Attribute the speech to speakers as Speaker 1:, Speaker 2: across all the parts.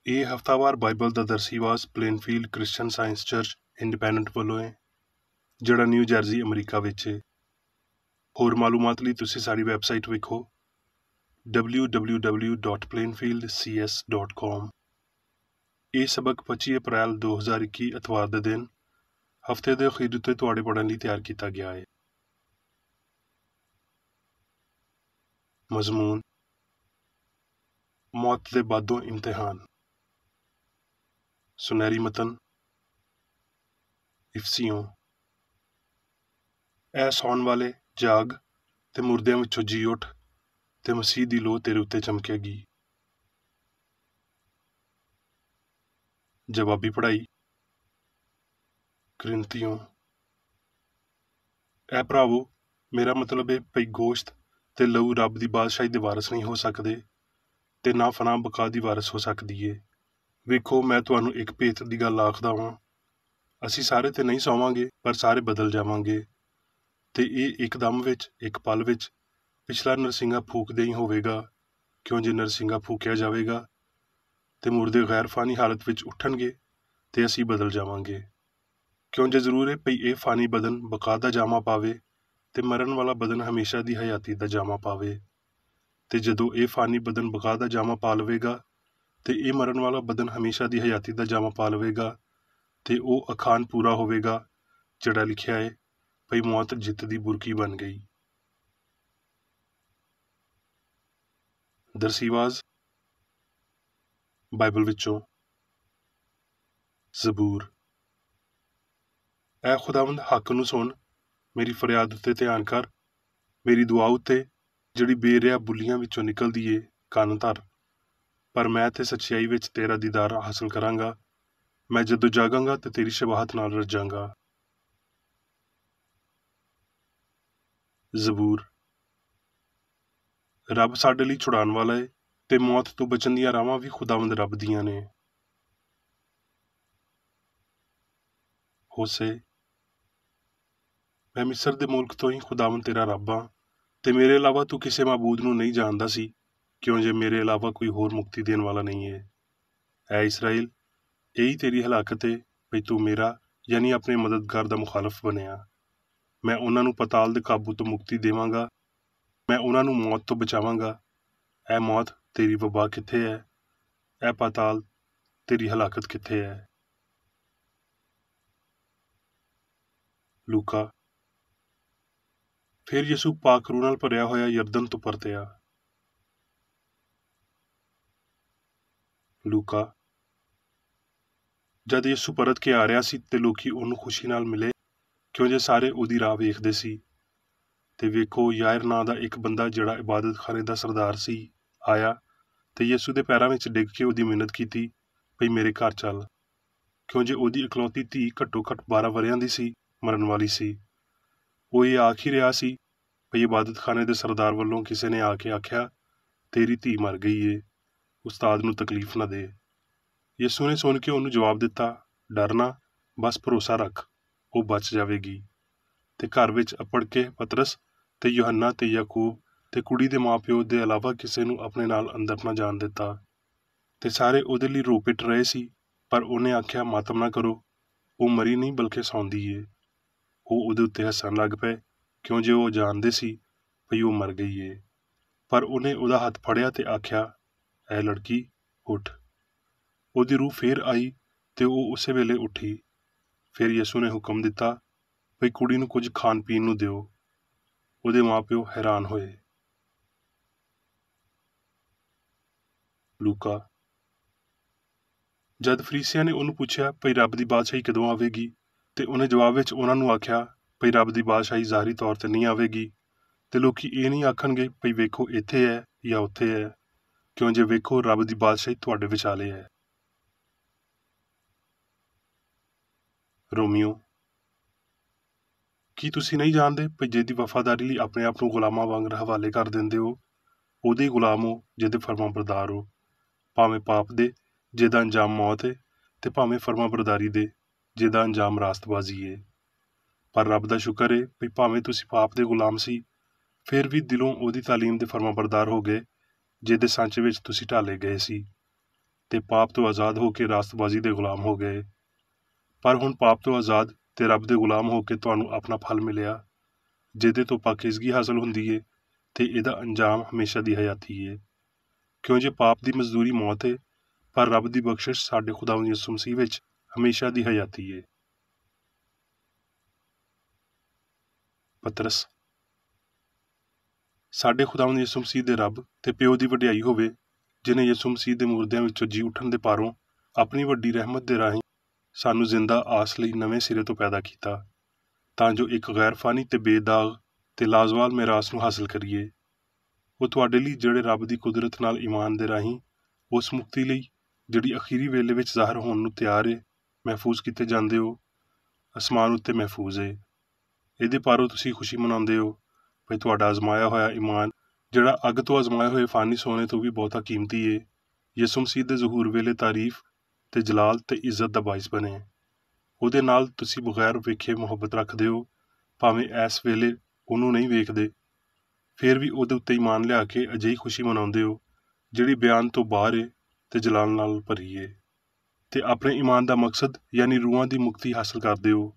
Speaker 1: ਇਹ ਹਫ਼ਤਾਵਾਰ ਬਾਈਬਲ ਦਾ ਦਰਸੀਵਾਸ Plainfield Christian Science church independent ਵੱਲੋਂ ਹੈ, ਜਿਹੜਾ ਨਿਊ ਜਰਸੀ ਅਮਰੀਕਾ ਵਿੱਚ ਹੈ। ਹੋਰ ਮਾਲੂਮਾਤ ਲਈ ਤੁਸੀਂ ਸਾਡੀ ਵੈਬਸਾਈਟ ਵੇਖੋ www.plainfieldcs.com। ਇਹ ਸਬਕ 25 ਅਪ੍ਰੈਲ 2021 ਐਤਵਾਰ ਦੇ ਦਿਨ ਹਫ਼ਤੇ ਦੇ ਅਖੀਰ ਉੱਤੇ ਤੁਹਾਡੇ ਪੜ੍ਹਨ ਲਈ ਤਿਆਰ ਕੀਤਾ ਗਿਆ ਹੈ। ਮਜ਼ਮੂਨ: ਮੌਤ ਦੇ ਬਾਦੋਂ ਇਮਤਿਹਾਨ। ਸੁਨਹਿਰੀ ਮਤਨ ਇਫਸੀਓਂ। ਐ ਸੌਣ ਵਾਲੇ ਜਾਗ ਤੇ ਮੁਰਦਿਆਂ ਵਿੱਚੋਂ ਜੀ ਉੱਠ, ਤੇ ਮਸੀਹ ਦੀ ਲੋਅ ਤੇਰੇ ਉੱਤੇ ਚਮਕੇਗੀ। ਜਵਾਬੀ ਪੜ੍ਹਾਈ। ਕ੍ਰਿੰਤੀਓਂ। ਐ ਭਰਾਵੋ, ਮੇਰਾ ਮਤਲਬ ਹੈ ਭਈ ਗੋਸ਼ਤ ਤੇ ਲਹੂ ਰੱਬ ਦੀ ਬਾਦਸ਼ਾਹੀ ਦੇ ਵਾਰਸ ਨਹੀਂ ਹੋ ਸਕਦੇ, ਤੇ ਨਾ ਫਨਾ ਬਕਾ ਦੀ ਵਾਰਸ ਹੋ ਸਕਦੀ ਏ। ਵੇਖੋ, ਮੈਂ ਤੁਹਾਨੂੰ ਇੱਕ ਭੇਤ ਦੀ ਗੱਲ ਆਖਦਾ ਵਾਂ, ਅਸੀਂ ਸਾਰੇ ਤੇ ਨਹੀਂ ਸੌਵਾਂਗੇ, ਪਰ ਸਾਰੇ ਬਦਲ ਜਾਵਾਂਗੇ। ਤੇ ਇਹ ਇੱਕਦਮ ਵਿੱਚ, ਇੱਕ ਪਲ ਵਿੱਚ, ਪਿਛਲਾ ਨਰਸਿੰਘਾ ਫੂਕਦੇ ਹੀ ਹੋਵੇਗਾ, ਕਿਉਂ ਜੇ ਨਰਸਿੰਘਾ ਫੂਕਿਆ ਜਾਵੇਗਾ ਤੇ ਮੁਰਦੇ ਗੈਰ ਫਾਨੀ ਹਾਲਤ ਵਿੱਚ ਉੱਠਣਗੇ ਤੇ ਅਸੀਂ ਬਦਲ ਜਾਵਾਂਗੇ। ਕਿਉਂ ਜੇ ਜ਼ਰੂਰ ਹੈ ਭਈ ਇਹ ਫਾਨੀ ਬਦਨ ਬਕਾ ਦਾ ਜਾਮਾ ਪਾਵੇ ਤੇ ਮਰਨ ਵਾਲਾ ਬਦਨ ਹਮੇਸ਼ਾ ਦੀ ਹਯਾਤੀ ਦਾ ਜਾਮਾ ਪਾਵੇ। ਤੇ ਜਦੋਂ ਇਹ ਫਾਨੀ ਬਦਨ ਬਕਾ ਦਾ ਜਾਮਾ ਪਾ ਲਵੇਗਾ ਤੇ ਇਹ ਮਰਨ ਵਾਲਾ ਬਦਨ ਹਮੇਸ਼ਾ ਦੀ ਹਯਾਤੀ ਦਾ ਜਾਮਾ ਪਾ ਲਵੇਗਾ, ਤੇ ਉਹ ਅਖਾਣ ਪੂਰਾ ਹੋਵੇਗਾ ਜਿਹੜਾ ਲਿਖਿਆ ਹੈ ਭਈ ਮੌਤ ਜਿੱਤ ਦੀ ਬੁਰਕੀ ਬਣ ਗਈ। ਦਰਸੀਵਾਜ਼ ਬਾਈਬਲ ਵਿੱਚੋਂ ਜ਼ਬੂਰ। ਐ ਖੁਦਾਵੰਦ, ਹੱਕ ਨੂੰ ਸੁਣ, ਮੇਰੀ ਫਰਿਆਦ ਉੱਤੇ ਧਿਆਨ ਕਰ, ਮੇਰੀ ਦੁਆ ਉੱਤੇ ਜਿਹੜੀ ਬੇਰਿਆ ਬੁੱਲੀਆਂ ਵਿੱਚੋਂ ਨਿਕਲਦੀ ਏ ਕੰਨ ਧਰ। ਪਰ ਮੈਂ ਤੇ ਸੱਚਾਈ ਵਿੱਚ ਤੇਰਾ ਦੀਦਾਰ ਹਾਸਲ ਕਰਾਂਗਾ। ਮੈਂ ਜਦੋਂ ਜਾਗਾਂਗਾ ਤੇ ਤੇਰੀ ਸ਼ਬਾਹਤ ਨਾਲ ਰੱਜਾਂਗਾ। ਜ਼ਬੂਰ। ਰੱਬ ਸਾਡੇ ਲਈ ਛੁਡਾਉਣ ਵਾਲਾ ਏ, ਤੇ ਮੌਤ ਤੋਂ ਬਚਣ ਦੀਆਂ ਰਾਹਾਂ ਵੀ ਖੁਦਾਵੰਦ ਰੱਬ ਦੀਆਂ ਨੇ। ਹੋਸੇ। ਮੈਂ ਮਿਸਰ ਦੇ ਮੁਲਕ ਤੋਂ ਹੀ ਖੁਦਾਵੰਦ ਤੇਰਾ ਰੱਬ ਹਾਂ, ਤੇ ਮੇਰੇ ਇਲਾਵਾ ਤੂੰ ਕਿਸੇ ਮਾਬੂਦ ਨੂੰ ਨਹੀਂ ਜਾਣਦਾ ਸੀ, ਕਿਉਂ ਜੇ ਮੇਰੇ ਇਲਾਵਾ ਕੋਈ ਹੋਰ ਮੁਕਤੀ ਦੇਣ ਵਾਲਾ ਨਹੀਂ ਹੈ। ਐ ਇਸਰਾਏਲ, ਇਹੀ ਤੇਰੀ ਹਲਾਕਤ ਏ ਭਈ ਤੂੰ ਮੇਰਾ ਯਾਨੀ ਆਪਣੇ ਮਦਦਗਾਰ ਦਾ ਮੁਖਾਲਫ ਬਣਿਆ। ਮੈਂ ਉਹਨਾਂ ਨੂੰ ਪਤਾਲ ਦੇ ਕਾਬੂ ਤੋਂ ਮੁਕਤੀ ਦੇਵਾਂਗਾ, ਮੈਂ ਉਹਨਾਂ ਨੂੰ ਮੌਤ ਤੋਂ ਬਚਾਵਾਂਗਾ। ਐ ਮੌਤ, ਤੇਰੀ ਵਬਾ ਕਿੱਥੇ ਹੈ? ਐ ਪਤਾਲ, ਤੇਰੀ ਹਲਾਕਤ ਕਿੱਥੇ ਹੈ? ਲੂਕਾ। ਫਿਰ ਯਿਸੂ ਪਾਕ ਰੂਹ ਨਾਲ ਭਰਿਆ ਹੋਇਆ ਯਰਦਨ ਤੋਂ ਪਰਤਿਆ। ਲੂਕਾ। ਜਦ ਯਿਸੂ ਪਰਤ ਕੇ ਆ ਰਿਹਾ ਸੀ ਤੇ ਲੋਕੀ ਉਹਨੂੰ ਖੁਸ਼ੀ ਨਾਲ ਮਿਲੇ, ਕਿਉਂ ਜੇ ਸਾਰੇ ਉਹਦੀ ਰਾਹ ਵੇਖਦੇ ਸੀ। ਤੇ ਵੇਖੋ, ਯਾਇਰ ਨਾਂ ਦਾ ਇੱਕ ਬੰਦਾ ਜਿਹੜਾ ਇਬਾਦਤਖਾਨੇ ਦਾ ਸਰਦਾਰ ਸੀ ਆਇਆ, ਤੇ ਯਿਸੂ ਦੇ ਪੈਰਾਂ ਵਿੱਚ ਡਿੱਗ ਕੇ ਉਹਦੀ ਮਿੰਨਤ ਕੀਤੀ ਭਈ ਮੇਰੇ ਘਰ ਚੱਲ, ਕਿਉਂ ਜੇ ਉਹਦੀ ਇਕਲੌਤੀ ਧੀ ਘੱਟੋ ਘੱਟ 12 ਵਰ੍ਹਿਆਂ ਦੀ ਸੀ, ਮਰਨ ਵਾਲੀ ਸੀ। ਉਹ ਇਹ ਆਖ ਹੀ ਰਿਹਾ ਸੀ ਭਈ ਇਬਾਦਤਖਾਨੇ ਦੇ ਸਰਦਾਰ ਵੱਲੋਂ ਕਿਸੇ ਨੇ ਆ ਕੇ ਆਖਿਆ, ਤੇਰੀ ਧੀ ਮਰ ਗਈ ਏ, ਉਸਤਾਦ ਨੂੰ ਤਕਲੀਫ ਨਾ ਦੇ। ਯਿਸੂ ਨੇ ਸੁਣ ਕੇ ਉਹਨੂੰ ਜਵਾਬ ਦਿੱਤਾ, ਡਰ ਨਾ, ਬਸ ਭਰੋਸਾ ਰੱਖ, ਉਹ ਬਚ ਜਾਵੇਗੀ। ਤੇ ਘਰ ਵਿੱਚ ਅੱਪੜ ਕੇ ਪਤਰਸ ਤੇ ਯੂਹੰਨਾ ਤੇ ਯਾਕੂਬ ਤੇ ਕੁੜੀ ਦੇ ਮਾਂ-ਪਿਓ ਦੇ ਇਲਾਵਾ ਕਿਸੇ ਨੂੰ ਆਪਣੇ ਨਾਲ ਅੰਦਰ ਨਾ ਜਾਣ ਦਿੱਤਾ। ਤੇ ਸਾਰੇ ਉਹਦੇ ਲਈ ਰੋ ਪਿੱਟ ਰਹੇ ਸੀ, ਪਰ ਉਹਨੇ ਆਖਿਆ, ਮਾਤਮ ਨਾ ਕਰੋ, ਉਹ ਮਰੀ ਨਹੀਂ ਬਲਕਿ ਸੌਂਦੀ ਏ। ਉਹ ਉਹਦੇ ਉੱਤੇ ਹੱਸਣ ਲੱਗ ਪਏ, ਕਿਉਂ ਜੇ ਉਹ ਜਾਣਦੇ ਸੀ ਭਈ ਉਹ ਮਰ ਗਈ ਏ। ਪਰ ਉਹਨੇ ਉਹਦਾ ਹੱਥ ਫੜਿਆ ਤੇ ਆਖਿਆ, ਐ ਲੜਕੀ, ਉੱਠ। ਉਹਦੀ ਰੂਹ ਫੇਰ ਆਈ ਤੇ ਉਹ ਉਸੇ ਵੇਲੇ ਉੱਠੀ। ਫਿਰ ਯਿਸੂ ਨੇ ਹੁਕਮ ਦਿੱਤਾ ਭਈ ਕੁੜੀ ਨੂੰ ਕੁਝ ਖਾਣ ਪੀਣ ਨੂੰ ਦਿਓ। ਉਹਦੇ ਮਾਂ-ਪਿਓ ਹੈਰਾਨ ਹੋਏ। ਲੂਕਾ। ਜਦ ਫਰੀਸੀਆਂ ਨੇ ਉਹਨੂੰ ਪੁੱਛਿਆ ਭਈ ਰੱਬ ਦੀ ਬਾਦਸ਼ਾਹੀ ਕਦੋਂ ਆਵੇਗੀ, ਤੇ ਉਹਨੇ ਜਵਾਬ ਵਿੱਚ ਉਹਨਾਂ ਨੂੰ ਆਖਿਆ ਭਈ ਰੱਬ ਦੀ ਬਾਦਸ਼ਾਹੀ ਜ਼ਾਹਰੀ ਤੌਰ ਤੇ ਨਹੀਂ ਆਵੇਗੀ, ਤੇ ਲੋਕੀ ਇਹ ਨਹੀਂ ਆਖਣਗੇ ਭਈ ਵੇਖੋ ਇੱਥੇ ਹੈ ਜਾਂ ਉੱਥੇ ਹੈ, ਕਿਉਂ ਜੇ ਵੇਖੋ ਰੱਬ ਦੀ ਬਾਦਸ਼ਾਹੀ ਤੁਹਾਡੇ ਵਿਚਾਲੇ ਹੈ। ਰੋਮੀਓ। ਕੀ ਤੁਸੀਂ ਨਹੀਂ ਜਾਣਦੇ ਭਈ ਜਿਹਦੀ ਵਫਾਦਾਰੀ ਲਈ ਆਪਣੇ ਆਪ ਨੂੰ ਗੁਲਾਮਾਂ ਵਾਂਗ ਹਵਾਲੇ ਕਰ ਦਿੰਦੇ ਹੋ, ਉਹਦੇ ਗੁਲਾਮ ਹੋ ਜਿਹਦੇ ਫਰਮਾਬਰਦਾਰ ਹੋ, ਭਾਵੇਂ ਪਾਪ ਦੇ ਜਿਹਦਾ ਅੰਜਾਮ ਮੌਤ ਹੈ, ਤੇ ਭਾਵੇਂ ਫਰਮਾਬਰਦਾਰੀ ਦੇ ਜਿਹਦਾ ਅੰਜਾਮ ਰਾਸਤਬਾਜ਼ੀ ਹੈ। ਪਰ ਰੱਬ ਦਾ ਸ਼ੁਕਰ ਹੈ ਭਈ ਭਾਵੇਂ ਤੁਸੀਂ ਪਾਪ ਦੇ ਗੁਲਾਮ ਸੀ, ਫਿਰ ਵੀ ਦਿਲੋਂ ਉਹਦੀ ਤਾਲੀਮ ਦੇ ਫਰਮਾਬਰਦਾਰ ਹੋ ਗਏ ਜਿਹਦੇ ਸਾਂਚੇ ਵਿੱਚ ਤੁਸੀਂ ਢਾਲੇ ਗਏ ਸੀ। ਤੇ ਪਾਪ ਤੋਂ ਆਜ਼ਾਦ ਹੋ ਕੇ ਰਾਸਤਬਾਜ਼ੀ ਦੇ ਗੁਲਾਮ ਹੋ ਗਏ। ਪਰ ਹੁਣ ਪਾਪ ਤੋਂ ਆਜ਼ਾਦ ਤੇ ਰੱਬ ਦੇ ਗੁਲਾਮ ਹੋ ਕੇ ਤੁਹਾਨੂੰ ਆਪਣਾ ਫਲ ਮਿਲਿਆ, ਜਿਹਦੇ ਤੋਂ ਪਾਕੀਜ਼ਗੀ ਹਾਸਲ ਹੁੰਦੀ ਏ ਤੇ ਇਹਦਾ ਅੰਜਾਮ ਹਮੇਸ਼ਾ ਦੀ ਹਯਾਤੀ ਏ। ਕਿਉਂ ਜੇ ਪਾਪ ਦੀ ਮਜ਼ਦੂਰੀ ਮੌਤ ਏ, ਪਰ ਰੱਬ ਦੀ ਬਖਸ਼ਿਸ਼ ਸਾਡੇ ਖੁਦਾਵੰਦ ਯਿਸੂ ਮਸੀਹ ਵਿੱਚ ਹਮੇਸ਼ਾ ਦੀ ਹਯਾਤੀ ਏ। ਪਤਰਸ। ਸਾਡੇ ਖੁਦਾਵੰਦ ਯਿਸੂ ਮਸੀਹ ਦੇ ਰੱਬ ਤੇ ਪਿਓ ਦੀ ਵਡਿਆਈ ਹੋਵੇ, ਜਿਨੇ ਯਿਸੂ ਮਸੀਹ ਦੇ ਮੁਰਦਿਆਂ ਵਿੱਚੋਂ ਜੀ ਉੱਠਣ ਦੇ ਪਾਰੋਂ ਆਪਣੀ ਵੱਡੀ ਰਹਿਮਤ ਦੇ ਰਾਹੀਂ ਸਾਨੂੰ ਜ਼ਿੰਦਾ ਆਸ ਲਈ ਨਵੇਂ ਸਿਰੇ ਤੋਂ ਪੈਦਾ ਕੀਤਾ, ਤਾਂ ਜੋ ਇੱਕ ਗੈਰ ਫਾਨੀ ਤੇ ਬੇਦਾਗ ਤੇ ਲਾਜ਼ਵਾਲ ਮਿਰਾਸ ਨੂੰ ਹਾਸਲ ਕਰੀਏ। ਉਹ ਤੁਹਾਡੇ ਲਈ ਜਿਹੜੇ ਰੱਬ ਦੀ ਕੁਦਰਤ ਨਾਲ ਈਮਾਨ ਦੇ ਰਾਹੀਂ ਉਸ ਮੁਕਤੀ ਲਈ ਜਿਹੜੀ ਅਖੀਰੀ ਵੇਲੇ ਵਿੱਚ ਜ਼ਾਹਰ ਹੋਣ ਨੂੰ ਤਿਆਰ ਏ, ਮਹਿਫੂਜ਼ ਕੀਤੇ ਜਾਂਦੇ ਹੋ, ਅਸਮਾਨ ਉੱਤੇ ਮਹਿਫੂਜ਼ ਏ। ਇਹਦੇ ਪਾਰੋਂ ਤੁਸੀਂ ਖੁਸ਼ੀ ਮਨਾਉਂਦੇ ਹੋ ਭਈ ਤੁਹਾਡਾ ਅਜ਼ਮਾਇਆ ਹੋਇਆ ਈਮਾਨ, ਜਿਹੜਾ ਅੱਗ ਤੋਂ ਅਜ਼ਮਾਏ ਹੋਏ ਫਾਨੀ ਸੋਨੇ ਤੋਂ ਵੀ ਬਹੁਤਾ ਕੀਮਤੀ ਏ, ਯਿਸੂ ਮਸੀਹ ਦੇ ਜ਼ਹੂਰ ਵੇਲੇ ਤਾਰੀਫ ਤੇ ਜਲਾਲ ਤੇ ਇੱਜ਼ਤ ਦਾ ਬਾਇਸ ਬਣੇ। ਉਹਦੇ ਨਾਲ ਤੁਸੀਂ ਬਗੈਰ ਵੇਖੇ ਮੁਹੱਬਤ ਰੱਖਦੇ ਹੋ, ਭਾਵੇਂ ਇਸ ਵੇਲੇ ਉਹਨੂੰ ਨਹੀਂ ਵੇਖਦੇ, ਫਿਰ ਵੀ ਉਹਦੇ ਉੱਤੇ ਈਮਾਨ ਲਿਆ ਕੇ ਅਜਿਹੀ ਖੁਸ਼ੀ ਮਨਾਉਂਦੇ ਹੋ ਜਿਹੜੀ ਬਿਆਨ ਤੋਂ ਬਾਹਰ ਏ ਤੇ ਜਲਾਲ ਨਾਲ ਭਰੀ ਏ, ਤੇ ਆਪਣੇ ਈਮਾਨ ਦਾ ਮਕਸਦ ਯਾਨੀ ਰੂਹਾਂ ਦੀ ਮੁਕਤੀ ਹਾਸਲ ਕਰਦੇ ਹੋ।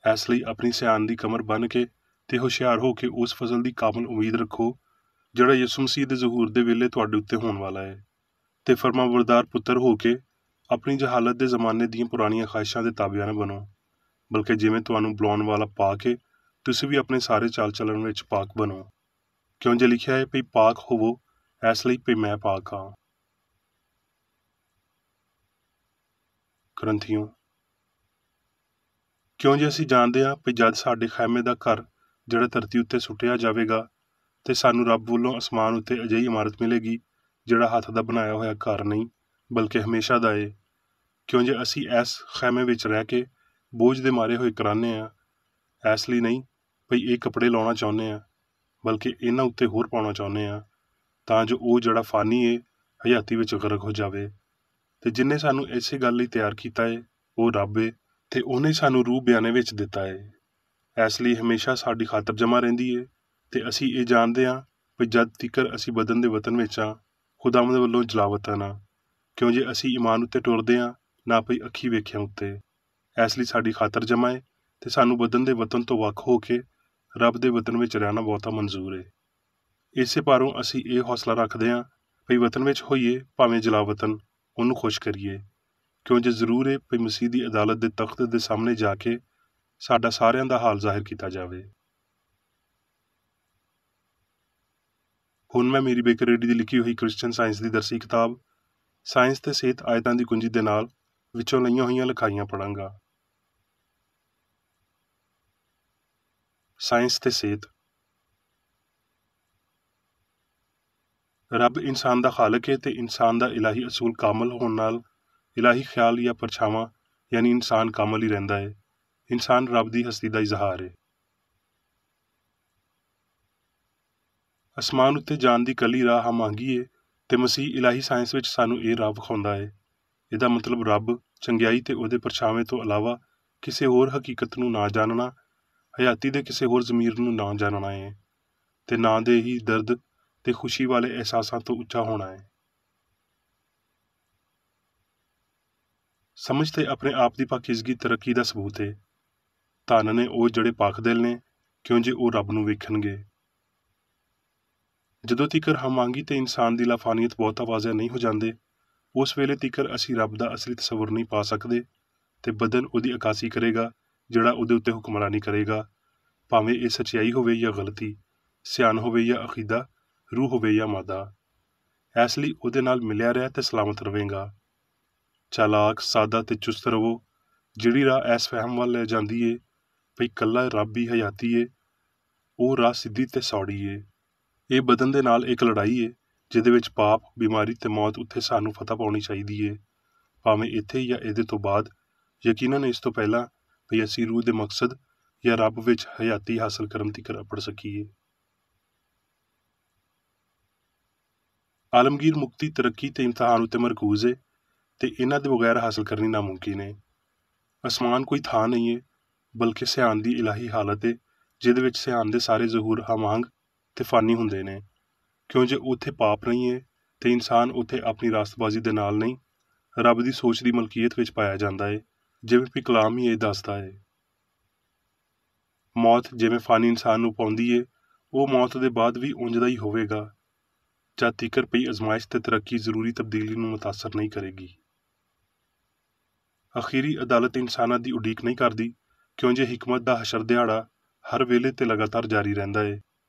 Speaker 1: ਇਸ ਲਈ ਆਪਣੀ ਸਿਆਣ ਦੀ ਕਮਰ ਬੰਨ੍ਹ ਕੇ ਤੇ ਹੁਸ਼ਿਆਰ ਹੋ ਕੇ ਉਸ ਫਜ਼ਲ ਦੀ ਕਾਮਲ ਉਮੀਦ ਰੱਖੋ ਜਿਹੜਾ ਯਿਸੂ ਮਸੀਹ ਦੇ ਜ਼ਹੂਰ ਦੇ ਵੇਲੇ ਤੁਹਾਡੇ ਉੱਤੇ ਹੋਣ ਵਾਲਾ ਹੈ, ਤੇ ਫਰਮਾਬਰਦਾਰ ਪੁੱਤਰ ਹੋ ਕੇ ਆਪਣੀ ਜਹਾਲਤ ਦੇ ਜ਼ਮਾਨੇ ਦੀਆਂ ਪੁਰਾਣੀਆਂ ਖਾਹਿਸ਼ਾਂ ਦੇ ਤਾਬਿਆਂ ਨਾ ਬਣੋ, ਬਲਕਿ ਜਿਵੇਂ ਤੁਹਾਨੂੰ ਬੁਲਾਉਣ ਵਾਲਾ ਪਾਕ ਹੈ, ਤੁਸੀਂ ਵੀ ਆਪਣੇ ਸਾਰੇ ਚਾਲ ਚੱਲਣ ਵਿੱਚ ਪਾਕ ਬਣੋ। ਕਿਉਂ ਜੇ ਲਿਖਿਆ ਹੈ ਭਈ ਪਾਕ ਹੋਵੋ, ਇਸ ਲਈ ਭਈ ਮੈਂ ਪਾਕ ਹਾਂ। ਕਰੰਥੀਓ। ਕਿਉਂ ਜੇ ਅਸੀਂ ਜਾਣਦੇ ਹਾਂ ਭਈ ਜਦ ਸਾਡੇ ਖੈਮੇ ਦਾ ਘਰ ਜਿਹੜਾ ਧਰਤੀ ਉੱਤੇ ਸੁੱਟਿਆ ਜਾਵੇਗਾ, ਤੇ ਸਾਨੂੰ ਰੱਬ ਵੱਲੋਂ ਅਸਮਾਨ ਉੱਤੇ ਅਜਿਹੀ ਇਮਾਰਤ ਮਿਲੇਗੀ ਜਿਹੜਾ ਹੱਥ ਦਾ ਬਣਾਇਆ ਹੋਇਆ ਘਰ ਨਹੀਂ ਬਲਕਿ ਹਮੇਸ਼ਾ ਦਾ ਏ। ਕਿਉਂ ਜੇ ਅਸੀਂ ਇਸ ਖੈਮੇ ਵਿੱਚ ਰਹਿ ਕੇ ਬੋਝ ਦੇ ਮਾਰੇ ਹੋਏ ਕਰਾਨੇ ਹਾਂ, ਇਸ ਲਈ ਨਹੀਂ ਭਈ ਇਹ ਕੱਪੜੇ ਲਾਉਣਾ ਚਾਹੁੰਦੇ ਹਾਂ, ਬਲਕਿ ਇਹਨਾਂ ਉੱਤੇ ਹੋਰ ਪਾਉਣਾ ਚਾਹੁੰਦੇ ਹਾਂ, ਤਾਂ ਜੋ ਉਹ ਜਿਹੜਾ ਫਾਨੀ ਏ ਹਯਾਤੀ ਵਿੱਚ ਗਰਕ ਹੋ ਜਾਵੇ। ਤੇ ਜਿਨਨੇ ਸਾਨੂੰ ਇਸੇ ਗੱਲ ਲਈ ਤਿਆਰ ਕੀਤਾ ਏ ਉਹ ਰੱਬ ਏ, ਤੇ ਉਹਨੇ ਸਾਨੂੰ ਰੂਹ ਬਿਆਨੇ ਵਿੱਚ ਦਿੱਤਾ ਏ। ਇਸ ਲਈ ਹਮੇਸ਼ਾ ਸਾਡੀ ਖਾਤਰ ਜਮ੍ਹਾਂ ਰਹਿੰਦੀ ਏ, ਤੇ ਅਸੀਂ ਇਹ ਜਾਣਦੇ ਹਾਂ ਵੀ ਜਦ ਤੀਕਰ ਅਸੀਂ ਬਦਨ ਦੇ ਵਤਨ ਵਿੱਚ ਹਾਂ, ਖੁਦਾਵੰਦ ਵੱਲੋਂ ਜਲਾਵਤਨ ਹਾਂ। ਕਿਉਂ ਜੇ ਅਸੀਂ ਈਮਾਨ ਉੱਤੇ ਟੁਰਦੇ ਹਾਂ, ਨਾ ਭਈ ਅੱਖੀ ਵੇਖਿਆਂ ਉੱਤੇ। ਇਸ ਲਈ ਸਾਡੀ ਖਾਤਰ ਜਮ੍ਹਾਂ ਏ, ਤੇ ਸਾਨੂੰ ਬਦਨ ਦੇ ਵਤਨ ਤੋਂ ਵੱਖ ਹੋ ਕੇ ਰੱਬ ਦੇ ਵਤਨ ਵਿੱਚ ਰਹਿਣਾ ਬਹੁਤਾ ਮਨਜ਼ੂਰ ਏ। ਇਸੇ ਪਾਰੋਂ ਅਸੀਂ ਇਹ ਹੌਸਲਾ ਰੱਖਦੇ ਹਾਂ ਭਈ ਵਤਨ ਵਿੱਚ ਹੋਈਏ ਭਾਵੇਂ ਜਲਾਵਤਨ, ਉਹਨੂੰ ਖੁਸ਼ ਕਰੀਏ। ਕਿਉਂ ਜੇ ਜ਼ਰੂਰ ਏ ਭਈ ਮਸੀਹ ਦੀ ਅਦਾਲਤ ਦੇ ਤਖਤ ਦੇ ਸਾਹਮਣੇ ਜਾ ਕੇ ਸਾਡਾ ਸਾਰਿਆਂ ਦਾ ਹਾਲ ਜ਼ਾਹਿਰ ਕੀਤਾ ਜਾਵੇ। ਹੁਣ ਮੈਂ ਮੀਰੀ ਬੇਕਰ ਰੇਡੀ ਦੀ ਲਿਖੀ ਹੋਈ ਕ੍ਰਿਸਚਨ ਸਾਇੰਸ ਦੀ ਦਰਸੀ ਕਿਤਾਬ ਸਾਇੰਸ ਤੇ ਸਿਹਤ ਆਇਤਾਂ ਦੀ ਕੁੰਜੀ ਦੇ ਨਾਲ ਵਿੱਚੋਂ ਲਈਆਂ ਹੋਈਆਂ ਲਿਖਾਈਆਂ ਪੜ੍ਹਾਂਗਾ। ਸਾਇੰਸ ਤੇ ਸਿਹਤ। ਰੱਬ ਇਨਸਾਨ ਦਾ ਖਾਲਕ ਹੈ ਤੇ ਇਨਸਾਨ ਦਾ ਇਲਾਹੀ ਅਸੂਲ ਕਾਮਲ ਹੋਣ ਨਾਲ ਇਲਾਹੀ ਖਿਆਲ ਜਾਂ ਪਰਛਾਵਾਂ ਯਾਨੀ ਇਨਸਾਨ ਕਾਮਲ ਹੀ ਰਹਿੰਦਾ ਹੈ। ਇਨਸਾਨ ਰੱਬ ਦੀ ਹਸਤੀ ਦਾ ਇਜ਼ਹਾਰ ਹੈ। ਅਸਮਾਨ ਉੱਤੇ ਜਾਣ ਦੀ ਕੱਲੀ ਰਾਹ ਹਮਾਂਗੀ ਏ, ਤੇ ਮਸੀਹ ਇਲਾਹੀ ਸਾਇੰਸ ਵਿੱਚ ਸਾਨੂੰ ਇਹ ਰਾਹ ਵਿਖਾਉਂਦਾ ਹੈ। ਇਹਦਾ ਮਤਲਬ ਰੱਬ, ਚੰਗਿਆਈ ਤੇ ਉਹਦੇ ਪਰਛਾਵੇਂ ਤੋਂ ਇਲਾਵਾ ਕਿਸੇ ਹੋਰ ਹਕੀਕਤ ਨੂੰ ਨਾ ਜਾਣਨਾ, ਹਯਾਤੀ ਦੇ ਕਿਸੇ ਹੋਰ ਜ਼ਮੀਰ ਨੂੰ ਨਾ ਜਾਣਨਾ ਹੈ, ਤੇ ਨਾ ਦੇ ਹੀ ਦਰਦ ਤੇ ਖੁਸ਼ੀ ਵਾਲੇ ਅਹਿਸਾਸਾਂ ਤੋਂ ਉੱਚਾ ਹੋਣਾ ਹੈ। ਸਮਝ ਤੇ ਆਪਣੇ ਆਪ ਦੀ ਪਾਕੀਜ਼ਗੀ ਤਰੱਕੀ ਦਾ ਸਬੂਤ ਹੈ। ਧੰਨ ਨੇ ਉਹ ਜਿਹੜੇ ਪਾਕ ਦਿਲ ਨੇ, ਕਿਉਂ ਜੇ ਉਹ ਰੱਬ ਨੂੰ ਵੇਖਣਗੇ। ਜਦੋਂ ਤੀਕਰ ਹਮਾਂਗੀ ਤੇ ਇਨਸਾਨ ਦੀ ਲਾਫਾਨੀਅਤ ਬਹੁਤਾ ਵਾਜ਼ਿਹ ਨਹੀਂ ਹੋ ਜਾਂਦੇ, ਉਸ ਵੇਲੇ ਤੀਕਰ ਅਸੀਂ ਰੱਬ ਦਾ ਅਸਲੀ ਤਸੱਵੁਰ ਨਹੀਂ ਪਾ ਸਕਦੇ, ਤੇ ਬਦਨ ਉਹਦੀ ਅਕਾਸੀ ਕਰੇਗਾ ਜਿਹੜਾ ਉਹਦੇ ਉੱਤੇ ਹੁਕਮਰਾਨੀ ਕਰੇਗਾ, ਭਾਵੇਂ ਇਹ ਸੱਚਾਈ ਹੋਵੇ ਜਾਂ ਗਲਤੀ, ਸਿਆਣ ਹੋਵੇ ਜਾਂ ਅਕੀਦਾ, ਰੂਹ ਹੋਵੇ ਜਾਂ ਮਾਦਾ। ਇਸ ਲਈ ਉਹਦੇ ਨਾਲ ਮਿਲਿਆ ਰਹਿ ਤੇ ਸਲਾਮਤ ਰਵੇਂਗਾ। ਚਾਲਾਕ, ਸਾਦਾ ਤੇ ਚੁਸਤ ਰਵੋ। ਜਿਹੜੀ ਰਾਹ ਇਸ ਫਹਿਮ ਵੱਲ ਲੈ ਜਾਂਦੀ ਏ ਭਈ ਕੱਲਾ ਰੱਬ ਹੀ ਹਯਾਤੀ ਏ, ਉਹ ਰਾਹ ਸਿੱਧੀ ਤੇ ਸੌੜੀ ਏ। ਇਹ ਬਦਨ ਦੇ ਨਾਲ ਇੱਕ ਲੜਾਈ ਏ ਜਿਹਦੇ ਵਿੱਚ ਪਾਪ, ਬਿਮਾਰੀ ਤੇ ਮੌਤ ਉੱਤੇ ਸਾਨੂੰ ਫਤਹ ਪਾਉਣੀ ਚਾਹੀਦੀ ਏ, ਭਾਵੇਂ ਇੱਥੇ ਜਾਂ ਇਹਦੇ ਤੋਂ ਬਾਅਦ, ਯਕੀਨਨ ਇਸ ਤੋਂ ਪਹਿਲਾਂ ਵੀ ਅਸੀਂ ਰੂਹ ਦੇ ਮਕਸਦ ਜਾਂ ਰੱਬ ਵਿੱਚ ਹਯਾਤੀ ਹਾਸਲ ਕਰਨ ਤੀਕਰ ਅਪੜ ਸਕੀਏ। ਆਲਮਗੀਰ ਮੁਕਤੀ ਤਰੱਕੀ ਤੇ ਇਮਤਿਹਾਨ ਉੱਤੇ ਮਰਕੂਜ਼ ਏ, ਤੇ ਇਹਨਾਂ ਦੇ ਬਗੈਰ ਹਾਸਲ ਕਰਨੀ ਨਾਮੁਮਕਿਨ ਏ। ਅਸਮਾਨ ਕੋਈ ਥਾਂ ਨਹੀਂ ਏ, ਬਲਕਿ ਸਿਆਣ ਦੀ ਇਲਾਹੀ ਹਾਲਤ ਏ ਜਿਹਦੇ ਵਿੱਚ ਸਿਆਣ ਦੇ ਸਾਰੇ ਜ਼ਹੂਰ ਹਮਾਂਗ ਤੇ ਫਾਨੀ ਹੁੰਦੇ ਨੇ। ਕਿਉਂ ਜੇ ਉੱਥੇ ਪਾਪ ਨਹੀਂ ਏ, ਤੇ ਇਨਸਾਨ ਉੱਥੇ ਆਪਣੀ ਰਾਸਤਬਾਜ਼ੀ ਦੇ ਨਾਲ ਨਹੀਂ ਰੱਬ ਦੀ ਸੋਚ ਦੀ ਮਲਕੀਅਤ ਵਿੱਚ ਪਾਇਆ ਜਾਂਦਾ ਹੈ, ਜਿਵੇਂ ਵੀ ਕਲਾਮ ਹੀ ਇਹ ਦੱਸਦਾ ਹੈ। ਮੌਤ ਜਿਵੇਂ ਫਾਨੀ ਇਨਸਾਨ ਨੂੰ ਪਾਉਂਦੀ ਏ, ਉਹ ਮੌਤ ਦੇ ਬਾਅਦ ਵੀ ਉਂਝ ਦਾ ਹੀ ਹੋਵੇਗਾ, ਜਦ ਤੀਕਰ ਪਈ ਅਜ਼ਮਾਇਸ਼ ਤੇ ਤਰੱਕੀ ਜ਼ਰੂਰੀ ਤਬਦੀਲੀ ਨੂੰ ਮੁਤਾਸਰ ਨਹੀਂ ਕਰੇਗੀ। ਅਖੀਰੀ ਅਦਾਲਤ ਇਨਸਾਨਾਂ ਦੀ ਉਡੀਕ ਨਹੀਂ ਕਰਦੀ, ਕਿਉਂ ਜੇ ਹਿਕਮਤ ਦਾ ਹਸ਼ਰ ਦਿਹਾੜਾ ਹਰ ਵੇਲੇ ਤੇ ਲਗਾਤਾਰ ਜਾਰੀ ਰਹਿੰਦਾ ਏ।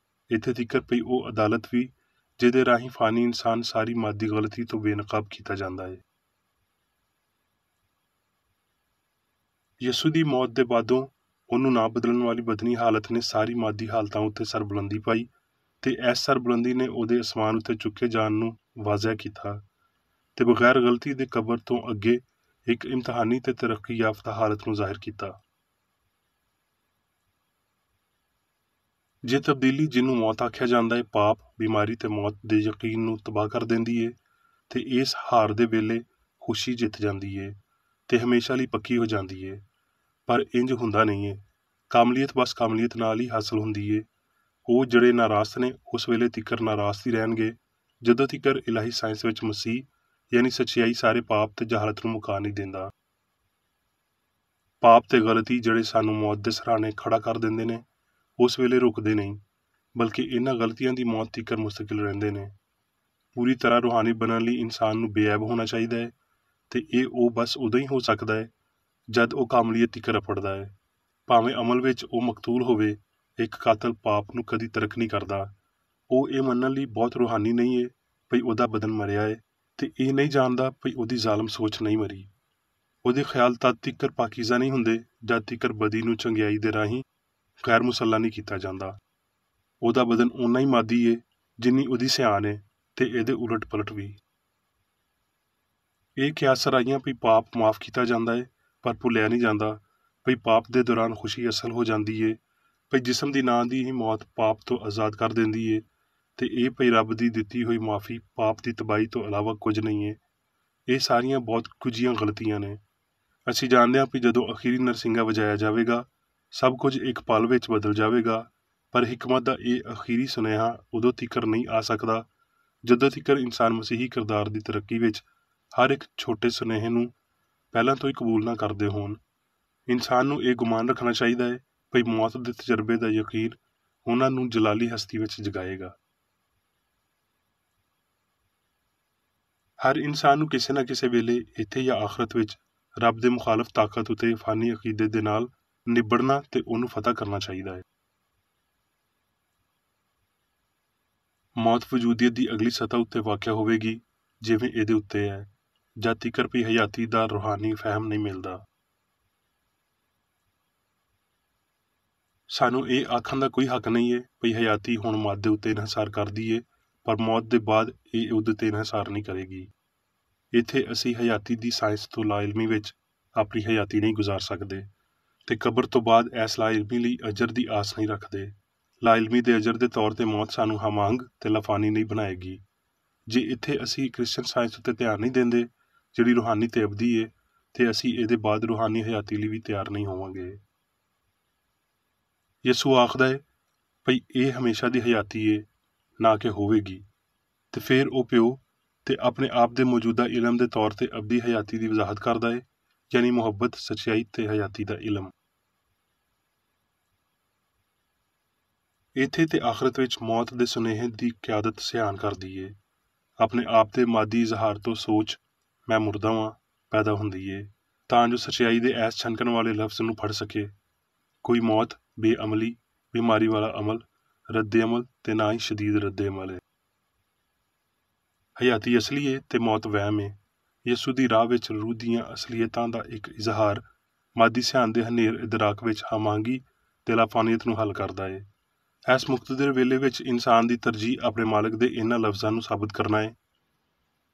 Speaker 1: ਇੱਥੇ ਤੀਕਰ ਪਈ ਉਹ ਅਦਾਲਤ ਵੀ ਜਿਹਦੇ ਰਾਹੀਂ ਫਾਨੀ ਇਨਸਾਨ ਸਾਰੀ ਮਾਦੀ ਗਲਤੀ ਤੋਂ ਬੇਨਕਾਬ ਕੀਤਾ ਜਾਂਦਾ ਏ। ਯਿਸੂ ਦੀ ਮੌਤ ਦੇ ਬਾਅਦੋਂ ਉਹਨੂੰ ਨਾ ਬਦਲਣ ਵਾਲੀ ਬਦਨੀ ਹਾਲਤ ਨੇ ਸਾਰੀ ਮਾਦੀ ਹਾਲਤਾਂ ਉੱਤੇ ਸਰਬੁਲੰਦੀ ਪਾਈ, ਤੇ ਇਸ ਸਰਬੁਲੰਦੀ ਨੇ ਉਹਦੇ ਅਸਮਾਨ ਉੱਤੇ ਚੁੱਕੇ ਜਾਣ ਨੂੰ ਵਾਜ਼ਿਆ ਕੀਤਾ ਤੇ ਬਗੈਰ ਗਲਤੀ ਦੇ ਕਬਰ ਤੋਂ ਅੱਗੇ ਇੱਕ ਇਮਤਿਹਾਨੀ ਤੇ ਤਰੱਕੀ ਯਾਫਤਾ ਹਾਲਤ ਨੂੰ ਜ਼ਾਹਿਰ ਕੀਤਾ। ਜੇ ਤਬਦੀਲੀ ਜਿਹਨੂੰ ਮੌਤ ਆਖਿਆ ਜਾਂਦਾ ਹੈ ਪਾਪ, ਬਿਮਾਰੀ ਤੇ ਮੌਤ ਦੇ ਯਕੀਨ ਨੂੰ ਤਬਾਹ ਕਰ ਦਿੰਦੀ ਏ, ਤੇ ਇਸ ਹਾਰ ਦੇ ਵੇਲੇ ਖੁਸ਼ੀ ਜਿੱਤ ਜਾਂਦੀ ਏ ਤੇ ਹਮੇਸ਼ਾ ਲਈ ਪੱਕੀ ਹੋ ਜਾਂਦੀ ਏ। ਪਰ ਇੰਜ ਹੁੰਦਾ ਨਹੀਂ ਏ। ਕਾਮਲੀਅਤ ਬਸ ਕਾਮਲੀਅਤ ਨਾਲ ਹੀ ਹਾਸਲ ਹੁੰਦੀ ਏ। ਉਹ ਜਿਹੜੇ ਨਾਰਾਜ਼ ਨੇ ਉਸ ਵੇਲੇ ਤੀਕਰ ਨਾਰਾਜ਼ ਹੀ ਰਹਿਣਗੇ, ਜਦੋਂ ਤੀਕਰ ਇਲਾਹੀ ਸਾਇੰਸ ਵਿੱਚ ਮਸੀਹ ਯਾਨੀ ਸੱਚਾਈ ਸਾਰੇ ਪਾਪ ਤੇ ਜਹਾਲਤ ਨੂੰ ਮੁਕਾ ਨਹੀਂ ਦਿੰਦਾ। ਪਾਪ ਤੇ ਗਲਤੀ ਜਿਹੜੇ ਸਾਨੂੰ ਮੌਤ ਦੇ ਸਰਾਣੇ ਖੜਾ ਕਰ ਦਿੰਦੇ ਨੇ, ਉਸ ਵੇਲੇ ਰੁਕਦੇ ਨਹੀਂ, ਬਲਕਿ ਇਹਨਾਂ ਗਲਤੀਆਂ ਦੀ ਮੌਤ ਤੀਕਰ ਮੁਸਤਕਿਲ ਰਹਿੰਦੇ ਨੇ। ਪੂਰੀ ਤਰ੍ਹਾਂ ਰੂਹਾਨੀ ਬਣਨ ਲਈ ਇਨਸਾਨ ਨੂੰ ਬੇਅਬ ਹੋਣਾ ਚਾਹੀਦਾ ਹੈ, ਤੇ ਇਹ ਉਹ ਬਸ ਉਦੋਂ ਹੀ ਹੋ ਸਕਦਾ ਹੈ ਜਦ ਉਹ ਕਾਮਲੀਅਤ ਤੀਕਰ ਅਪੜਦਾ ਹੈ। ਭਾਵੇਂ ਅਮਲ ਵਿੱਚ ਉਹ ਮਕਤੂਲ ਹੋਵੇ, ਇੱਕ ਕਾਤਲ ਪਾਪ ਨੂੰ ਕਦੀ ਤਰਕ ਨਹੀਂ ਕਰਦਾ। ਉਹ ਇਹ ਮੰਨਣ ਲਈ ਬਹੁਤ ਰੂਹਾਨੀ ਨਹੀਂ ਏ ਭਈ ਉਹਦਾ ਬਦਨ ਮਰਿਆ ਏ, ਤੇ ਇਹ ਨਹੀਂ ਜਾਣਦਾ ਭਈ ਉਹਦੀ ਜ਼ਾਲਮ ਸੋਚ ਨਹੀਂ ਮਰੀ। ਉਹਦੇ ਖਿਆਲ ਤਦ ਤੀਕਰ ਪਾਕੀਜ਼ਾ ਨਹੀਂ ਹੁੰਦੇ ਜਦ ਤੀਕਰ ਬਦੀ ਨੂੰ ਚੰਗਿਆਈ ਦੇ ਰਾਹੀਂ ਗੈਰ ਮੁਸੱਲਾ ਨਹੀਂ ਕੀਤਾ ਜਾਂਦਾ। ਉਹਦਾ ਬਦਨ ਓਨਾ ਹੀ ਮਾਦੀ ਏ ਜਿੰਨੀ ਉਹਦੀ ਸਿਆਣ ਏ, ਤੇ ਇਹਦੇ ਉਲਟ ਪਲਟ ਵੀ। ਇਹ ਕਿਆਸ ਸਰਾਈਆਂ ਭਈ ਪਾਪ ਮਾਫ ਕੀਤਾ ਜਾਂਦਾ ਏ, ਪਰ ਭੁੱਲਿਆ ਨਹੀਂ ਜਾਂਦਾ ਭਈ ਪਾਪ ਦੇ ਦੌਰਾਨ ਖੁਸ਼ੀ ਅਸਲ ਹੋ ਜਾਂਦੀ ਏ, ਭਈ ਜਿਸਮ ਦੀ ਨਾਂ ਦੀ ਹੀ ਮੌਤ ਪਾਪ ਤੋਂ ਆਜ਼ਾਦ ਕਰ ਦਿੰਦੀ ਏ, ਤੇ ਇਹ ਭਈ ਰੱਬ ਦੀ ਦਿੱਤੀ ਹੋਈ ਮਾਫੀ ਪਾਪ ਦੀ ਤਬਾਹੀ ਤੋਂ ਇਲਾਵਾ ਕੁਝ ਨਹੀਂ ਏ। ਇਹ ਸਾਰੀਆਂ ਬਹੁਤ ਕੁਝੀਆਂ ਗਲਤੀਆਂ ਨੇ। ਅਸੀਂ ਜਾਣਦੇ ਹਾਂ ਕਿ ਜਦੋਂ ਅਖੀਰੀ ਨਰਸਿੰਗਾ ਵਜਾਇਆ ਜਾਵੇਗਾ, ਸਭ ਕੁਝ ਇੱਕ ਪਲ ਵਿੱਚ ਬਦਲ ਜਾਵੇਗਾ, ਪਰ ਹਿਕਮਤ ਦਾ ਇਹ ਅਖੀਰੀ ਸੁਨੇਹਾ ਉਦੋਂ ਤੀਕਰ ਨਹੀਂ ਆ ਸਕਦਾ ਜਦੋਂ ਤੀਕਰ ਇਨਸਾਨ ਮਸੀਹੀ ਕਿਰਦਾਰ ਦੀ ਤਰੱਕੀ ਵਿੱਚ ਹਰ ਇੱਕ ਛੋਟੇ ਸੁਨੇਹੇ ਨੂੰ ਪਹਿਲਾਂ ਤੋਂ ਹੀ ਕਬੂਲ ਨਾ ਕਰਦੇ ਹੋਣ। ਇਨਸਾਨ ਨੂੰ ਇਹ ਗੁਮਾਨ ਰੱਖਣਾ ਚਾਹੀਦਾ ਹੈ ਭਈ ਮੌਤ ਦੇ ਤਜਰਬੇ ਦਾ ਯਕੀਨ ਉਹਨਾਂ ਨੂੰ ਜਲਾਲੀ ਹਸਤੀ ਵਿੱਚ ਜਗਾਏਗਾ। ਹਰ ਇਨਸਾਨ ਨੂੰ ਕਿਸੇ ਨਾ ਕਿਸੇ ਵੇਲੇ ਇੱਥੇ ਜਾਂ ਆਖਰਤ ਵਿੱਚ ਰੱਬ ਦੇ ਮੁਖਾਲਫ ਤਾਕਤ ਉਤੇ ਫਾਨੀ ਅਕੀਦੇ ਦੇ ਨਾਲ ਨਿਬੜਨਾ ਤੇ ਉਹਨੂੰ ਫਤਹ ਕਰਨਾ ਚਾਹੀਦਾ ਹੈ। ਮੌਤ ਵਜੂਦੀਅਤ ਦੀ ਅਗਲੀ ਸਤਹ ਉੱਤੇ ਵਾਕਿਆ ਹੋਵੇਗੀ, ਜਿਵੇਂ ਇਹਦੇ ਉੱਤੇ ਹੈ, ਜਦ ਤੀਕਰ ਵੀ ਹਯਾਤੀ ਦਾ ਰੂਹਾਨੀ ਫਹਿਮ ਨਹੀਂ ਮਿਲਦਾ। ਸਾਨੂੰ ਇਹ ਆਖਣ ਦਾ ਕੋਈ ਹੱਕ ਨਹੀਂ ਹੈ ਭਈ ਹਯਾਤੀ ਹੁਣ ਮੌਤ ਦੇ ਉੱਤੇ ਇਨਹਿਸਾਰ ਕਰਦੀ ਏ, ਪਰ ਮੌਤ ਦੇ ਬਾਅਦ ਇਹ ਉਹਦੇ ਤੇ ਇਨਹਿਸਾਰ ਨਹੀਂ ਕਰੇਗੀ। ਇੱਥੇ ਅਸੀਂ ਹਯਾਤੀ ਦੀ ਸਾਇੰਸ ਤੋਂ ਲਾਇਲਮੀ ਵਿੱਚ ਆਪਣੀ ਹਯਾਤੀ ਨਹੀਂ ਗੁਜ਼ਾਰ ਸਕਦੇ, ਤੇ ਕਬਰ ਤੋਂ ਬਾਅਦ ਇਸ ਲਾਇਲਮੀ ਲਈ ਅਜਰ ਦੀ ਆਸ ਨਹੀਂ ਰੱਖਦੇ। ਲਾਇਲਮੀ ਦੇ ਅਜਰ ਦੇ ਤੌਰ ਤੇ ਮੌਤ ਸਾਨੂੰ ਹਮਾਂਗ ਤੇ ਲਫਾਨੀ ਨਹੀਂ ਬਣਾਏਗੀ। ਜੇ ਇੱਥੇ ਅਸੀਂ ਕ੍ਰਿਸਚਨ ਸਾਇੰਸ ਉੱਤੇ ਧਿਆਨ ਨਹੀਂ ਦਿੰਦੇ, ਜਿਹੜੀ ਰੂਹਾਨੀ ਤੇ ਅਬਦੀ ਏ, ਤੇ ਅਸੀਂ ਇਹਦੇ ਬਾਅਦ ਰੂਹਾਨੀ ਹਯਾਤੀ ਲਈ ਵੀ ਤਿਆਰ ਨਹੀਂ ਹੋਵਾਂਗੇ। ਯਿਸੂ ਆਖਦਾ ਹੈ ਭਈ ਇਹ ਹਮੇਸ਼ਾ ਦੀ ਹਯਾਤੀ ਏ, ਨਾ ਕਿ ਹੋਵੇਗੀ, ਤੇ ਫਿਰ ਉਹ ਪਿਓ ਤੇ ਆਪਣੇ ਆਪ ਦੇ ਮੌਜੂਦਾ ਇਲਮ ਦੇ ਤੌਰ ਤੇ ਅਬਦੀ ਹਯਾਤੀ ਦੀ ਵਜ਼ਾਹਤ ਕਰਦਾ ਹੈ, ਯਾਨੀ ਮੁਹੱਬਤ, ਸੱਚਾਈ ਤੇ ਹਯਾਤੀ ਦਾ ਇਲਮ। ਇੱਥੇ ਤੇ ਆਖਰਤ ਵਿੱਚ ਮੌਤ ਦੇ ਸੁਨੇਹੇ ਦੀ ਕਿਆਦਤ ਸਿਆਣ ਕਰਦੀ ਏ। ਆਪਣੇ ਆਪ ਦੇ ਮਾਦੀ ਇਜ਼ਹਾਰ ਤੋਂ ਸੋਚ ਮੈਂ ਮੁਰਦਾ ਵਾਂ ਪੈਦਾ ਹੁੰਦੀ ਏ, ਤਾਂ ਜੋ ਸੱਚਾਈ ਦੇ ਐਸ ਛਨਕਣ ਵਾਲੇ ਲਫ਼ਜ਼ ਨੂੰ ਫੜ ਸਕੇ। ਕੋਈ ਮੌਤ, ਬੇਅਮਲੀ, ਬਿਮਾਰੀ ਵਾਲਾ ਅਮਲ, ਰੱਦੇ ਅਮਲ ਤੇ ਨਾ ਹੀ ਸ਼ਦੀਦ ਰੱਦੇ ਅਮਲ ਏ। ਹਯਾਤੀ ਅਸਲੀ ਏ ਤੇ ਮੌਤ ਵਹਿਮ ਏ। ਯਿਸੂ ਦੀ ਰਾਹ ਵਿੱਚ ਰੂਹ ਦੀਆਂ ਅਸਲੀਅਤਾਂ ਦਾ ਇੱਕ ਇਜ਼ਹਾਰ ਮਾਦੀ ਸਿਆਣ ਦੇ ਹਨੇਰ ਇਦਰਾਕ ਵਿੱਚ ਹਮਾਂਗੀ ਤੇ ਲਾਫਾਨੀਅਤ ਨੂੰ ਹੱਲ ਕਰਦਾ ਏ। ਇਸ ਮੁਕਤਦਰ ਵੇਲੇ ਵਿੱਚ ਇਨਸਾਨ ਦੀ ਤਰਜੀਹ ਆਪਣੇ ਮਾਲਕ ਦੇ ਇਹਨਾਂ ਲਫ਼ਜ਼ਾਂ ਨੂੰ ਸਾਬਤ ਕਰਨਾ ਏ,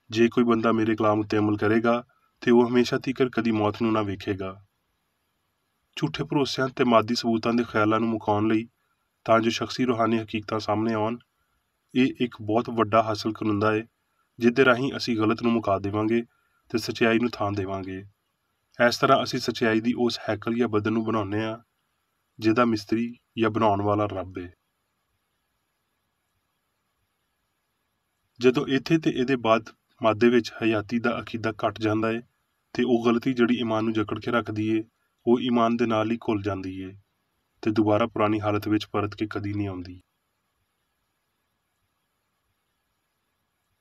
Speaker 1: ਜੇ ਕੋਈ ਬੰਦਾ ਮੇਰੇ ਕਲਾਮ ਉੱਤੇ ਅਮਲ ਕਰੇਗਾ ਤੇ ਉਹ ਹਮੇਸ਼ਾ ਤੀਕਰ ਕਦੀ ਮੌਤ ਨੂੰ ਨਾ ਵੇਖੇਗਾ। ਝੂਠੇ ਭਰੋਸਿਆਂ ਤੇ ਮਾਦੀ ਸਬੂਤਾਂ ਦੇ ਖਿਆਲਾਂ ਨੂੰ ਮੁਕਾਉਣ ਲਈ ਤਾਂ ਜੋ ਸ਼ਖਸੀ ਰੂਹਾਨੀ ਹਕੀਕਤਾਂ ਸਾਹਮਣੇ ਆਉਣ, ਇਹ ਇੱਕ ਬਹੁਤ ਵੱਡਾ ਹਾਸਲ ਕਰੁੰਦਾ ਏ, ਜਿਹਦੇ ਰਾਹੀਂ ਅਸੀਂ ਗਲਤ ਨੂੰ ਮੁਕਾ ਦੇਵਾਂਗੇ ਤੇ ਸੱਚਾਈ ਨੂੰ ਥਾਂ ਦੇਵਾਂਗੇ। ਇਸ ਤਰ੍ਹਾਂ ਅਸੀਂ ਸੱਚਾਈ ਦੀ ਉਸ ਹੈਕਲ ਜਾਂ ਬਦਨ ਨੂੰ ਬਣਾਉਂਦੇ ਹਾਂ ਜਿਹਦਾ ਮਿਸਤਰੀ ਜਾਂ ਬਣਾਉਣ ਵਾਲਾ ਰੱਬ ਏ। ਜਦੋਂ ਇੱਥੇ ਤੇ ਇਹਦੇ ਬਾਅਦ ਮਾਦੇ ਵਿੱਚ ਹਯਾਤੀ ਦਾ ਅਕੀਦਾ ਘਟ ਜਾਂਦਾ ਹੈ ਤੇ ਉਹ ਗਲਤੀ ਜਿਹੜੀ ਈਮਾਨ ਨੂੰ ਜਕੜ ਕੇ ਰੱਖਦੀ ਏ ਉਹ ਈਮਾਨ ਦੇ ਨਾਲ ਹੀ ਘੁਲ ਜਾਂਦੀ ਏ ਤੇ ਦੁਬਾਰਾ ਪੁਰਾਣੀ ਹਾਲਤ ਵਿੱਚ ਪਰਤ ਕੇ ਕਦੀ ਨਹੀਂ ਆਉਂਦੀ।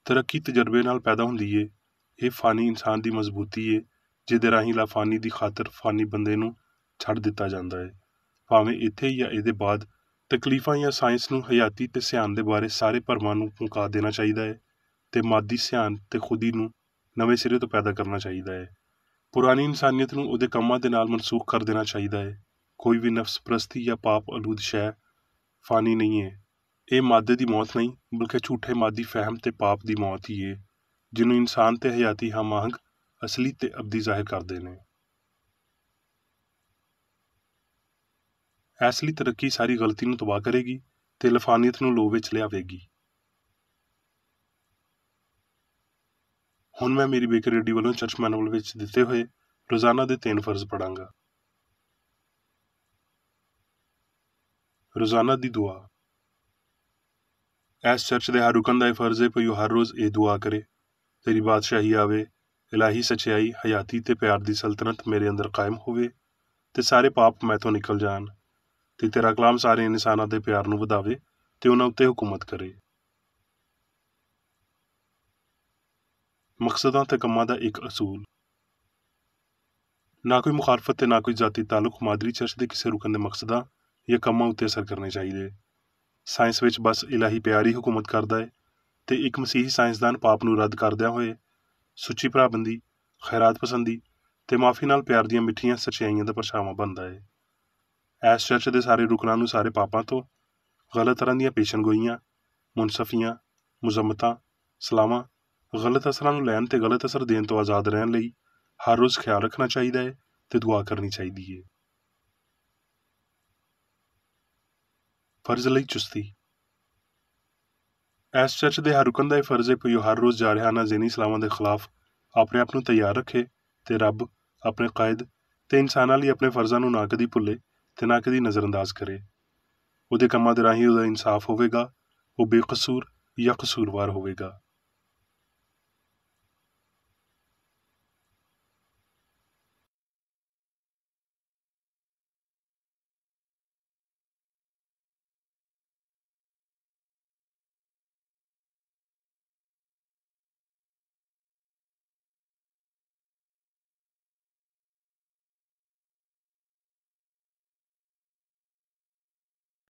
Speaker 1: ਤਰੱਕੀ ਤਜਰਬੇ ਨਾਲ ਪੈਦਾ ਹੁੰਦੀ ਏ। ਇਹ ਫਾਨੀ ਇਨਸਾਨ ਦੀ ਮਜ਼ਬੂਤੀ ਏ ਜਿਹਦੇ ਰਾਹੀਂ ਲਾਫਾਨੀ ਦੀ ਖਾਤਰ ਫਾਨੀ ਬੰਦੇ ਨੂੰ ਛੱਡ ਦਿੱਤਾ ਜਾਂਦਾ ਹੈ। ਭਾਵੇਂ ਇੱਥੇ ਜਾਂ ਇਹਦੇ ਬਾਅਦ ਤਕਲੀਫਾਂ ਜਾਂ ਸਾਇੰਸ ਨੂੰ ਹਯਾਤੀ ਤੇ ਸਿਆਣ ਦੇ ਬਾਰੇ ਸਾਰੇ ਭਰਮਾਂ ਨੂੰ ਮੁਕਾ ਦੇਣਾ ਚਾਹੀਦਾ ਹੈ ਤੇ ਮਾਦੀ ਸਿਆਣ ਤੇ ਖੁਦੀ ਨੂੰ ਨਵੇਂ ਸਿਰੇ ਤੋਂ ਪੈਦਾ ਕਰਨਾ ਚਾਹੀਦਾ ਹੈ। ਪੁਰਾਣੀ ਇਨਸਾਨੀਅਤ ਨੂੰ ਉਹਦੇ ਕੰਮਾਂ ਦੇ ਨਾਲ ਮਨਸੂਖ ਕਰ ਦੇਣਾ ਚਾਹੀਦਾ ਹੈ। ਕੋਈ ਵੀ ਨਫਸ ਪ੍ਰਸਤੀ ਜਾਂ ਪਾਪ ਆਲੂਦ ਸ਼ੈ ਫਾਨੀ ਨਹੀਂ ਹੈ। ਇਹ ਮਾਦੇ ਦੀ ਮੌਤ ਨਹੀਂ ਬਲਕਿ ਝੂਠੇ ਮਾਦੀ ਫਹਿਮ ਤੇ ਪਾਪ ਦੀ ਮੌਤ ਹੀ ਹੈ ਜਿਹਨੂੰ ਇਨਸਾਨ ਤੇ ਹਯਾਤੀ ਹਮਾਹੰਗ ਅਸਲੀ ਤੇ ਅਬਦੀ ਜ਼ਾਹਿਰ ਕਰਦੇ ਨੇ। ਐਸਲੀ ਤਰੱਕੀ ਸਾਰੀ ਗਲਤੀ ਨੂੰ ਤਬਾਹ ਕਰੇਗੀ ਤੇ ਲਫਾਨੀਅਤ ਨੂੰ ਲੋਹ ਵਿੱਚ ਲਿਆਵੇਗੀ। ਹੁਣ ਮੈਂ ਮੇਰੀ ਬੇਕਰ ਰੇਡੀ ਵੱਲੋਂ ਚਰਚ ਮੈਨੂਅਲ ਵਿੱਚ ਦਿੱਤੇ ਹੋਏ ਰੋਜ਼ਾਨਾ ਦੇ 3 ਫਰਜ਼ ਪੜਾਂਗਾ। ਰੋਜ਼ਾਨਾ ਦੀ ਦੁਆ। ਇਸ ਚਰਚ ਦੇ ਹਰ ਰੁਕਨ ਦਾ ਇਹ ਫਰਜ਼ ਹੈ ਕਿ ਉਹ ਹਰ ਰੋਜ਼ ਇਹ ਦੁਆ ਕਰੇ, ਤੇਰੀ ਬਾਦਸ਼ਾਹੀ ਆਵੇ, ਇਲਾਹੀ ਸੱਚਾਈ, ਹਯਾਤੀ ਤੇ ਪਿਆਰ ਦੀ ਸਲਤਨਤ ਮੇਰੇ ਅੰਦਰ ਕਾਇਮ ਹੋਵੇ ਤੇ ਸਾਰੇ ਪਾਪ ਮੈਥੋਂ ਨਿਕਲ ਜਾਣ ਤੇ ਤੇਰਾ ਕਲਾਮ ਸਾਰੇ ਇਨਸਾਨਾਂ ਦੇ ਪਿਆਰ ਨੂੰ ਵਧਾਵੇ ਤੇ ਉਹਨਾਂ ਉੱਤੇ ਹੁਕੂਮਤ ਕਰੇ। ਮਕਸਦਾਂ ਤੇ ਕੰਮਾਂ ਦਾ ਇੱਕ ਅਸੂਲ। ਨਾ ਕੋਈ ਮੁਖਾਲਫਤ ਤੇ ਨਾ ਕੋਈ ਜ਼ਾਤੀ ਤਾਲੁਕ ਮਾਦਰੀ ਚਰਚ ਦੇ ਕਿਸੇ ਰੁਕਨ ਦੇ ਮਕਸਦਾਂ ਜਾਂ ਕੰਮਾਂ ਉੱਤੇ ਅਸਰ ਕਰਨੇ ਚਾਹੀਦੇ। ਸਾਇੰਸ ਵਿੱਚ ਬਸ ਇਲਾਹੀ ਪਿਆਰ ਹੀ ਹੁਕੂਮਤ ਕਰਦਾ ਹੈ ਤੇ ਇੱਕ ਮਸੀਹੀ ਸਾਇੰਸਦਾਨ ਪਾਪ ਨੂੰ ਰੱਦ ਕਰਦਿਆਂ ਹੋਏ ਸੁੱਚੀ ਭਰਾਬੰਦੀ, ਖੈਰਾਤ ਪਸੰਦੀ ਤੇ ਮਾਫੀ ਨਾਲ ਪਿਆਰ ਦੀਆਂ ਮਿੱਠੀਆਂ ਸੱਚਾਈਆਂ ਦਾ ਪਰਛਾਵਾਂ ਬਣਦਾ ਹੈ। ਇਸ ਚਰਚ ਦੇ ਸਾਰੇ ਰੁਕਨਾਂ ਨੂੰ ਸਾਰੇ ਪਾਪਾਂ ਤੋਂ, ਗਲਤ ਤਰ੍ਹਾਂ ਦੀਆਂ ਪੇਸ਼ਨਗੋਈਆਂ, ਮੁਨਸਫੀਆਂ, ਮੁਜ਼ੰਮਤਾਂ, ਸਲਾਹਾਂ, ਗਲਤ ਅਸਰਾਂ ਨੂੰ ਲੈਣ ਤੇ ਗਲਤ ਅਸਰ ਦੇਣ ਤੋਂ ਆਜ਼ਾਦ ਰਹਿਣ ਲਈ ਹਰ ਰੋਜ਼ ਖਿਆਲ ਰੱਖਣਾ ਚਾਹੀਦਾ ਹੈ ਤੇ ਦੁਆ ਕਰਨੀ ਚਾਹੀਦੀ ਹੈ। ਫਰਜ਼ ਲਈ ਚੁਸਤੀ। ਇਸ ਚਰਚ ਦੇ ਹਰ ਰੁਕਨ ਦਾ ਇਹ ਫਰਜ਼ ਹੈ ਕਿ ਉਹ ਹਰ ਰੋਜ਼ ਜਾਰਹਾਨਾ ਜ਼ਹਿਨੀ ਸਲਾਹਾਂ ਦੇ ਖਿਲਾਫ ਆਪਣੇ ਆਪ ਨੂੰ ਤਿਆਰ ਰੱਖੇ ਤੇ ਰੱਬ, ਆਪਣੇ ਕਾਇਦ ਤੇ ਇਨਸਾਨਾਂ ਲਈ ਆਪਣੇ ਫਰਜ਼ਾਂ ਨੂੰ ਨਾ ਕਦੀ ਭੁੱਲੇ ਤੇ ਨਾ ਕਦੀ ਨਜ਼ਰਅੰਦਾਜ਼ ਕਰੇ। ਉਹਦੇ ਕੰਮਾਂ ਦੇ ਰਾਹੀਂ ਉਹਦਾ ਇਨਸਾਫ ਹੋਵੇਗਾ, ਉਹ ਬੇਕਸੂਰ ਜਾਂ ਕਸੂਰਵਾਰ ਹੋਵੇਗਾ।